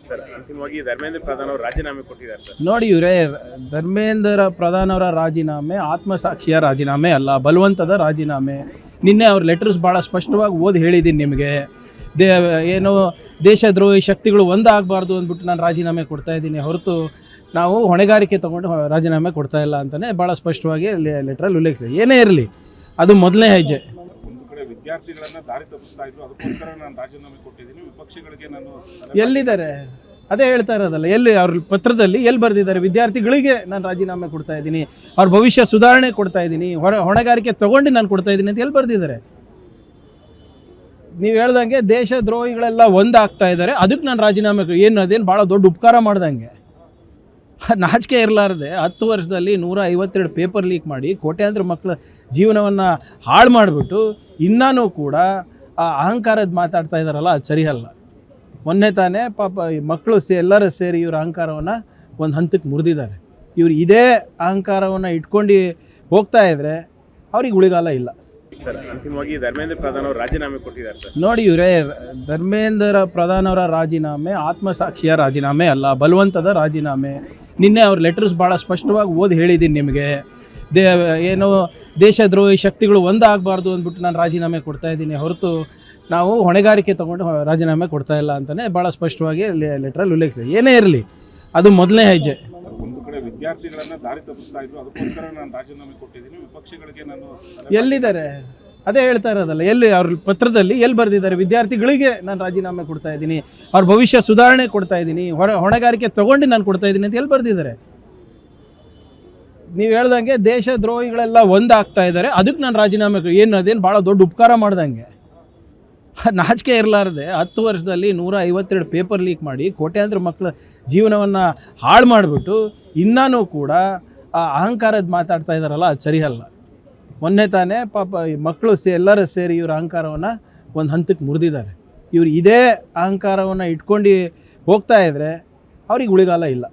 Sir ಅಂತಿಮವಾಗಿ ಧರ್ಮೇಂದ್ರ ಪ್ರಧಾನ್ ಅವರು ರಾಜೀನಾಮೆ ಕೊಟ್ಟಿದ್ದಾರೆ ಸರ್. ನೋಡಿ ಇವರೇ, ಧರ್ಮೇಂದ್ರ ಪ್ರಧಾನ್ ಅವರ ರಾಜೀನಾಮೆ ಆತ್ಮಸಾಕ್ಷಿಯ ರಾಜೀನಾಮೆ ಅಲ್ಲ, ಬಲವಂತದ ರಾಜೀನಾಮೆ. ನಿನ್ನೆ ಅವ್ರ ಲೆಟರ್ಸ್ ಭಾಳ ಸ್ಪಷ್ಟವಾಗಿ ಓದಿ ಹೇಳಿದ್ದೀನಿ ನಿಮಗೆ. ಏನು ದೇಶದ್ರೋಹಿ ಶಕ್ತಿಗಳು ಒಂದಾಗಬಾರ್ದು ಅಂದ್ಬಿಟ್ಟು ನಾನು ರಾಜೀನಾಮೆ ಕೊಡ್ತಾಯಿದ್ದೀನಿ ಹೊರತು ನಾವು ಹೊಣೆಗಾರಿಕೆ ತೊಗೊಂಡು ರಾಜೀನಾಮೆ ಕೊಡ್ತಾ ಇಲ್ಲ ಅಂತಲೇ ಭಾಳ ಸ್ಪಷ್ಟವಾಗಿ ಲೆಟ್ರಲ್ಲಿ ಉಲ್ಲೇಖಿಸಿದೆ. ಏನೇ ಇರಲಿ, ಅದು ಮೊದಲನೇ ಹೆಜ್ಜೆ. ಒಂದು ಕಡೆ ವಿದ್ಯಾರ್ಥಿಗಳನ್ನ ದಾರಿ ತಪ್ಪಿಸ್ತಾ ಇದ್ರು, ಅದಕ್ಕೋಸ್ಕರ ನಾನು ರಾಜೀನಾಮೆ ಕೊಟ್ಟಿದ್ದೀನಿ. ವಿಪಕ್ಷಗಳಿಗೆ ನಾನು ಎಲ್ಲಿದ್ದಾರೆ ಅದೇ ಹೇಳ್ತಾ ಇರೋದಲ್ಲ, ಎಲ್ಲಿ ಅವ್ರ ಪತ್ರದಲ್ಲಿ ಎಲ್ಲಿ ಬರೆದಿದ್ದಾರೆ? ವಿದ್ಯಾರ್ಥಿಗಳಿಗೆ ನಾನು ರಾಜೀನಾಮೆ ಕೊಡ್ತಾ ಇದ್ದೀನಿ, ಅವ್ರ ಭವಿಷ್ಯ ಸುಧಾರಣೆ ಕೊಡ್ತಾ ಇದ್ದೀನಿ, ಹೊಣೆಗಾರಿಕೆ ತೊಗೊಂಡು ನಾನು ಕೊಡ್ತಾ ಇದ್ದೀನಿ ಅಂತ ಎಲ್ಲಿ ಬರೆದಿದ್ದಾರೆ? ನೀವು ಹೇಳ್ದಂಗೆ ದೇಶದ್ರೋಹಿಗಳೆಲ್ಲ ಒಂದಾಗ್ತಾ ಇದ್ದಾರೆ, ಅದಕ್ಕೆ ನಾನು ರಾಜೀನಾಮೆ ಅದೇನು ಭಾಳ ದೊಡ್ಡ ಉಪಕಾರ ಮಾಡ್ದಂಗೆ. ನಾಚಿಕೆ ಇರಲಾರ್ದೆ 10 ವರ್ಷದಲ್ಲಿ 152 ಪೇಪರ್ ಲೀಕ್ ಮಾಡಿ ಕೋಟ್ಯಾಂತರ ಮಕ್ಕಳ ಜೀವನವನ್ನು ಹಾಳು ಮಾಡಿಬಿಟ್ಟು ಇನ್ನೂ ಕೂಡ ಆ ಅಹಂಕಾರದ ಮಾತಾಡ್ತಾ ಇದ್ದಾರಲ್ಲ, ಅದು ಸರಿಯಲ್ಲ. ಮೊನ್ನೆ ತಾನೇ ಪಾಪ ಈ ಮಕ್ಕಳು ಎಲ್ಲರೂ ಸೇರಿ ಇವ್ರ ಅಹಂಕಾರವನ್ನು ಒಂದು ಹಂತಕ್ಕೆ ಮುರಿದಿದ್ದಾರೆ. ಇವ್ರು ಇದೇ ಅಹಂಕಾರವನ್ನು ಇಟ್ಕೊಂಡು ಹೋಗ್ತಾ ಇದ್ದರೆ ಅವ್ರಿಗೆ ಉಳಿಗಾಲ ಇಲ್ಲ. ಸರ್ ಅಂತಿಮವಾಗಿ ಧರ್ಮೇಂದ್ರ ಪ್ರಧಾನ್ ಅವರು ರಾಜೀನಾಮೆ ಕೊಟ್ಟಿದ್ದಾರೆ ಸರ್. ನೋಡಿ ಇವರೇ, ಧರ್ಮೇಂದ್ರ ಪ್ರಧಾನ್ ಅವರ ರಾಜೀನಾಮೆ ಆತ್ಮಸಾಕ್ಷಿಯ ರಾಜೀನಾಮೆ ಅಲ್ಲ, ಬಲವಂತದ ರಾಜೀನಾಮೆ. ನಿನ್ನೆ ಅವ್ರ ಲೆಟರ್ಸ್ ಭಾಳ ಸ್ಪಷ್ಟವಾಗಿ ಓದಿ ಹೇಳಿದ್ದೀನಿ ನಿಮಗೆ. ಏನು ದೇಶದ್ರೋಹಿ ಶಕ್ತಿಗಳು ಒಂದಾಗಬಾರ್ದು ಅಂದ್ಬಿಟ್ಟು ನಾನು ರಾಜೀನಾಮೆ ಕೊಡ್ತಾಯಿದ್ದೀನಿ ಹೊರತು ನಾವು ಹೊಣೆಗಾರಿಕೆ ತೊಗೊಂಡು ರಾಜೀನಾಮೆ ಕೊಡ್ತಾ ಇಲ್ಲ ಅಂತಲೇ ಭಾಳ ಸ್ಪಷ್ಟವಾಗಿ ಲೆಟ್ರಲ್ಲಿ ಉಲ್ಲೇಖಿಸಿದೆ. ಏನೇ ಇರಲಿ, ಅದು ಮೊದಲನೇ ಹೆಜ್ಜೆ. ಒಂದು ಕಡೆ ವಿದ್ಯಾರ್ಥಿಗಳನ್ನ ದಾರಿ ತಪ್ಪಿಸ್ತಾ ಇದ್ರು, ಅದಕ್ಕೋಸ್ಕರ ನಾನು ರಾಜೀನಾಮೆ ಕೊಟ್ಟಿದ್ದೀನಿ. ವಿಪಕ್ಷಗಳಿಗೆ ನಾನು ಎಲ್ಲಿದ್ದಾರೆ ಅದೇ ಹೇಳ್ತಾ ಇರೋದಲ್ಲ, ಎಲ್ಲಿ ಅವ್ರ ಪತ್ರದಲ್ಲಿ ಎಲ್ಲಿ ಬರೆದಿದ್ದಾರೆ? ವಿದ್ಯಾರ್ಥಿಗಳಿಗೆ ನಾನು ರಾಜೀನಾಮೆ ಕೊಡ್ತಾ ಇದ್ದೀನಿ, ಅವ್ರ ಭವಿಷ್ಯ ಸುಧಾರಣೆ ಕೊಡ್ತಾ ಇದ್ದೀನಿ, ಹೊಣೆಗಾರಿಕೆ ತೊಗೊಂಡು ನಾನು ಕೊಡ್ತಾ ಇದ್ದೀನಿ ಅಂತ ಎಲ್ಲಿ ಬರೆದಿದ್ದಾರೆ? ನೀವು ಹೇಳ್ದಂಗೆ ದೇಶದ್ರೋಹಿಗಳೆಲ್ಲ ಒಂದಾಗ್ತಾ ಇದ್ದಾರೆ, ಅದಕ್ಕೆ ನಾನು ರಾಜೀನಾಮೆ ಅದೇನು ಭಾಳ ದೊಡ್ಡ ಉಪಕಾರ ಮಾಡ್ದಂಗೆ. ನಾಚಿಕೆ ಇರಲಾರ್ದೆ 10 ವರ್ಷದಲ್ಲಿ 152 ಪೇಪರ್ ಲೀಕ್ ಮಾಡಿ ಕೋಟ್ಯಾಂತರ ಮಕ್ಕಳ ಜೀವನವನ್ನು ಹಾಳು ಮಾಡಿಬಿಟ್ಟು ಇನ್ನೂ ಕೂಡ ಆ ಅಹಂಕಾರದ ಮಾತಾಡ್ತಾ ಇದ್ದಾರಲ್ಲ, ಅದು ಸರಿಯಲ್ಲ. ಮೊನ್ನೆ ತಾನೇ ಪಾಪ ಈ ಮಕ್ಕಳು ಎಲ್ಲರೂ ಸೇರಿ ಇವ್ರ ಅಹಂಕಾರವನ್ನು ಒಂದು ಹಂತಕ್ಕೆ ಮುರಿದಿದ್ದಾರೆ. ಇವ್ರು ಇದೇ ಅಹಂಕಾರವನ್ನು ಇಟ್ಕೊಂಡು ಹೋಗ್ತಾ ಇದ್ದರೆ ಅವ್ರಿಗೆ ಉಳಿಗಾಲ ಇಲ್ಲ.